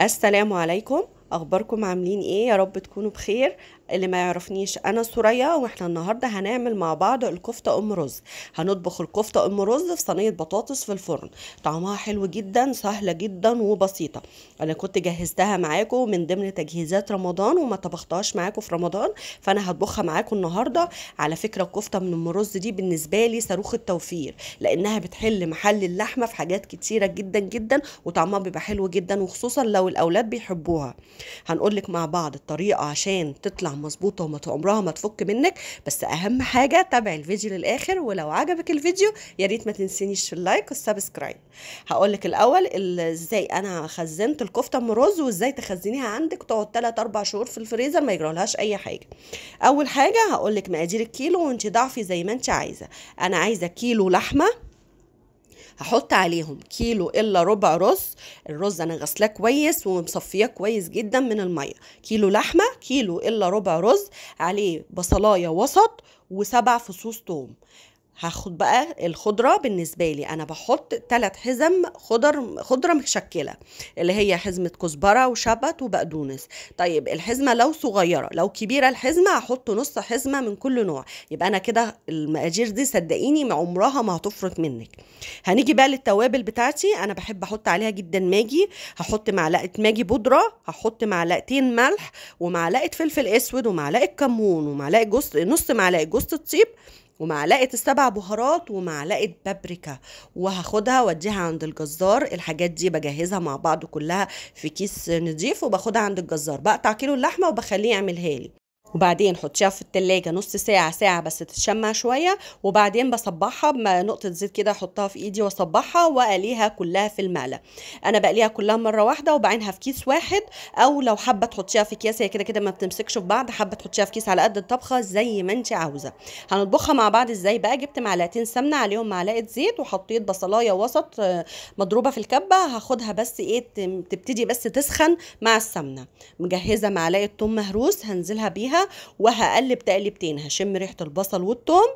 السلام عليكم. اخباركم عاملين ايه؟ يا رب تكونوا بخير. اللي ما يعرفنيش انا سوريا، واحنا النهارده هنعمل مع بعض الكفته ام رز. هنطبخ الكفته ام رز في صينيه بطاطس في الفرن. طعمها حلو جدا، سهله جدا وبسيطه. انا كنت جهزتها معاكم من ضمن تجهيزات رمضان وما طبختهاش معاكم في رمضان، فانا هطبخها معاكم النهارده. على فكره الكفته من ام رز دي بالنسبه لي صاروخ التوفير، لانها بتحل محل اللحمه في حاجات كتيره جدا جدا، وطعمها بيبقى حلو جدا، وخصوصا لو الاولاد بيحبوها. هنقولك مع بعض الطريقة عشان تطلع مظبوطة وما عمرها ما تفك منك. بس أهم حاجة تابع الفيديو للآخر، ولو عجبك الفيديو يا ريت ما تنسينيش في اللايك والسبسكرايب. هقولك الأول ازاي أنا خزنت الكفتة أم رز، وازاي تخزنيها عندك وتقعد 3 4 شهور في الفريزر ما يجرالهاش أي حاجة. أول حاجة هقولك مقادير الكيلو، وانت ضعفي زي ما انت عايزة. أنا عايزة كيلو لحمة، هحط عليهم كيلو الا ربع رز. الرز انا غسلاه كويس ومصفياه كويس جدا من الميه. كيلو لحمه، كيلو الا ربع رز، عليه بصلايه وسط و7 فصوص توم. هاخد بقى الخضرة. بالنسبة لي أنا بحط 3 حزم خضرة مشكلة، اللي هي حزمة كزبرة وشبت وبقدونس. طيب الحزمة لو صغيرة، لو كبيرة الحزمة هحط نص حزمة من كل نوع. يبقى أنا كده المقادير دي صدقيني ما عمرها ما هتفرط منك. هنيجي بقى للتوابل بتاعتي. أنا بحب أحط عليها جدا ماجي. هحط معلقة ماجي بودرة، هحط معلقتين ملح، ومعلقة فلفل أسود، ومعلقة كمون، ومعلقة نص معلقة جوز الطيب، ومعلقة ال7 بهارات، ومعلقة بابريكا. وهاخدها واديها عند الجزار. الحاجات دي بجهزها مع بعض كلها في كيس نضيف، وباخدها عند الجزار. بقطع كيلو اللحمة وبخليه يعملها لي، وبعدين حطيها في التلاجة نص ساعة ساعة بس تتشمع شوية. وبعدين بصبحها بنقطة زيت كده، احطها في ايدي واصبحها واقليها كلها في المقلة. انا بقليها كلها مرة واحدة وبعينها في كيس واحد، او لو حابة تحطيها في اكياس هي كده كده ما بتمسكش في بعض، حابة تحطيها في كيس على قد الطبخة زي ما انت عاوزة. هنطبخها مع بعض ازاي بقى. جبت معلقتين سمنة عليهم معلقة زيت، وحطيت بصلاية وسط مضروبة في الكبة. هاخدها بس ايه تبتدي بس تسخن مع السمنة. مجهزة معلقة توم مهروس هنزلها بيها، وهقلب تقلبتين. هشم ريحة البصل والثوم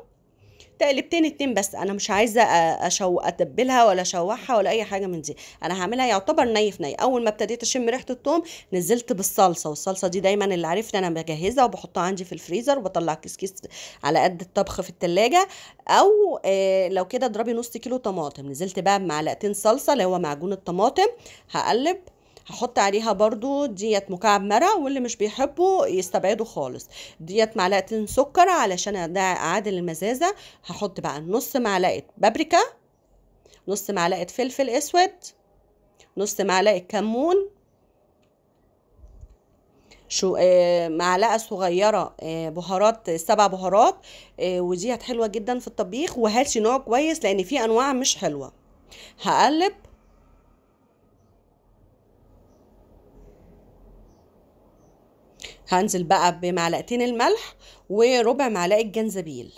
تقلبتين اتنين بس. انا مش عايزه اتبلها ولا اشوحها ولا اي حاجه من دي. انا هعملها يعتبر ني في ني. اول ما ابتديت اشم ريحه الثوم نزلت بالصلصه. والصلصه دي دايما اللي عارفني انا بجهزها وبحطها عندي في الفريزر، وبطلع كيس كيس على قد الطبخ في التلاجة. او لو كده اضربي نص كيلو طماطم. نزلت بقى بمعلقتين صلصه اللي هو معجون الطماطم. هقلب. هحط عليها برضو ديت مكعب مرق، واللي مش بيحبه يستبعده خالص. ديت معلقتين سكر علشان اعادل المزازه. هحط بقى نص معلقه بابريكا، نص معلقه فلفل اسود، نص معلقه كمون، شو معلقه صغيره بهارات 7 بهارات. وديت حلوه جدا في الطبيخ، وهاتي نوع كويس لان في انواع مش حلوه. هقلب. هنزل بقى بمعلقتين الملح وربع معلقه جنزبيل.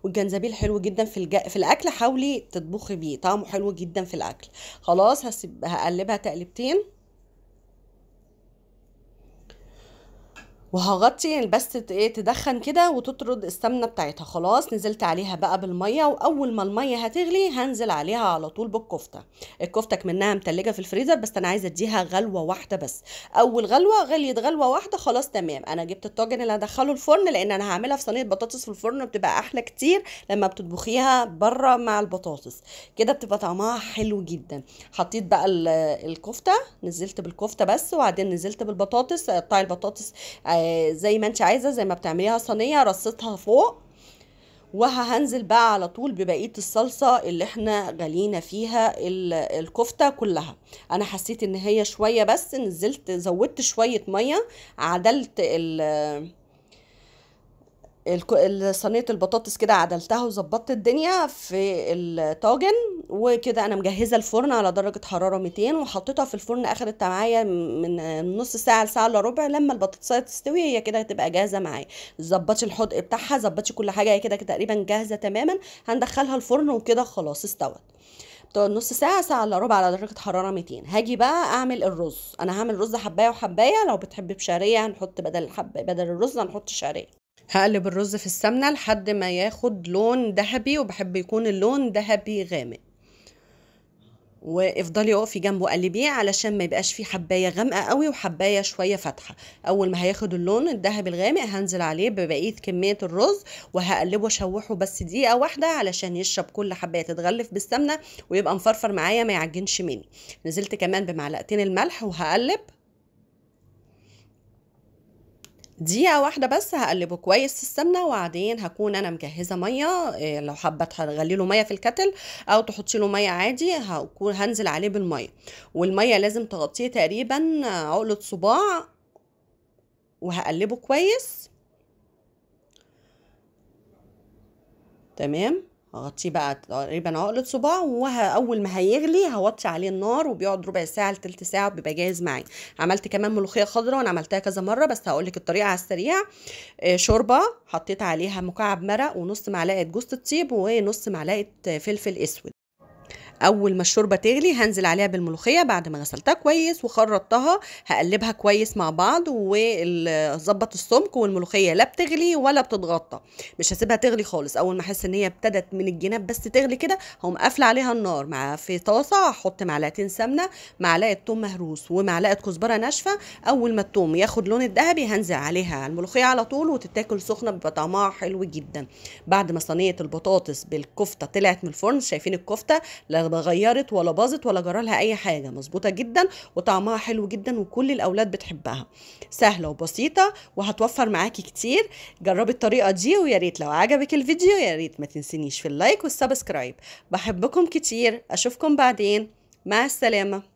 والجنزبيل حلو جدا في الاكل، حاولي تطبخي بيه، طعمه حلو جدا في الاكل. خلاص هقلبها تقلبتين، وهغطي بس ايه تدخن كده وتطرد السمنه بتاعتها. خلاص نزلت عليها بقى بالميه، واول ما الميه هتغلي هنزل عليها على طول بالكفته. الكفته منها متلجه في الفريزر، بس انا عايزه اديها غلوه واحده بس. اول غلوه غليت غلوه واحده خلاص تمام. انا جبت الطاجن اللي هدخله الفرن، لان انا هعملها في صينيه بطاطس في الفرن، بتبقى احلى كتير لما بتطبخيها بره مع البطاطس. كده بتبقى طعمها حلو جدا. حطيت بقى الكفته. نزلت بالكفته بس، وبعدين نزلت بالبطاطس. قطعي البطاطس زي ما انت عايزه، زي ما بتعمليها صينيه رصتها فوق. وهنزل بقى على طول ببقيه الصلصه اللي احنا غلينا فيها الكفته كلها. انا حسيت ان هي شويه بس، نزلت زودت شويه ميه. عدلت صينيه البطاطس كده، عدلتها وظبطت الدنيا في الطاجن. وكده انا مجهزه الفرن على درجه حراره 200، وحطيتها في الفرن. اخدت معايا من نص ساعه لساعه الا ربع. لما البطاطسايه تستوي هي كده هتبقى جاهزه معايا. ظبطي الحدق بتاعها، ظبطي كل حاجه، هي كده تقريبا جاهزه تماما. هندخلها الفرن وكده خلاص استوت. تقعد نص ساعه ساعه الا ربع على درجه حراره 200. هاجي بقى اعمل الرز. انا هعمل رز حبايه وحبايه. لو بتحبي بشعريه هنحط بدل الرز هنحط شعريه. هقلب الرز في السمنة لحد ما ياخد لون ذهبي، وبحب يكون اللون ذهبي غامق. وافضلي اقفي جنبه قلبيه علشان ما يبقاش فيه حبايه غامقه قوي وحبايه شويه فاتحه. اول ما هياخد اللون الذهبي الغامق هنزل عليه ببقيه كميه الرز وهقلبه اشوحه بس دقيقه واحده علشان يشرب كل حبايه، تتغلف بالسمنه ويبقى مفرفر معايا ما يعجنش مني. نزلت كمان بمعلقتين الملح وهقلب دقيقة واحدة بس، هقلبه كويس في السمنة. وبعدين هكون انا مجهزة مية، لو حابة تغلي له مية في الكتل او تحطي له مية عادي، هكون هنزل عليه بالمية. والمية لازم تغطيه تقريبا عقلة صباع، وهقلبه كويس. تمام، هغطيه بقى تقريبا عقلة صباع، واول ما هيغلي هوطي عليه النار، وبيقعد ربع ساعة لتلت ساعة وبيبقى جاهز معايا. عملت كمان ملوخية خضراء وانا عملتها كذا مرة، بس هقولك الطريقة على السريع. شوربة حطيت عليها مكعب مرق ونص معلقة جوز الطيب ونص معلقة فلفل اسود. اول ما الشوربه تغلي هنزل عليها بالملوخيه بعد ما غسلتها كويس وخرطتها، هقلبها كويس مع بعض واظبط السمك. والملوخيه لا بتغلي ولا بتتغطى، مش هسيبها تغلي خالص. اول ما احس ان هي ابتدت من الجناب بس تغلي كده، هقوم قافله عليها النار. في طاسه هحط معلقتين سمنه، معلقه توم مهروس ومعلقه كزبره ناشفه. اول ما التوم ياخد لون الذهبي هنزل عليها على الملوخيه على طول، وتتاكل سخنه بيبقى طعمها حلو جدا. بعد ما صينيه البطاطس بالكفته طلعت من الفرن، شايفين الكفته لا غيرت ولا باظت ولا جرالها اي حاجه، مظبوطه جدا وطعمها حلو جدا وكل الاولاد بتحبها. سهله وبسيطه وهتوفر معاكي كتير. جربي الطريقه دي، ويا ريت لو عجبك الفيديو يا ريت ما تنسينيش في اللايك والسبسكرايب. بحبكم كتير، اشوفكم بعدين، مع السلامه.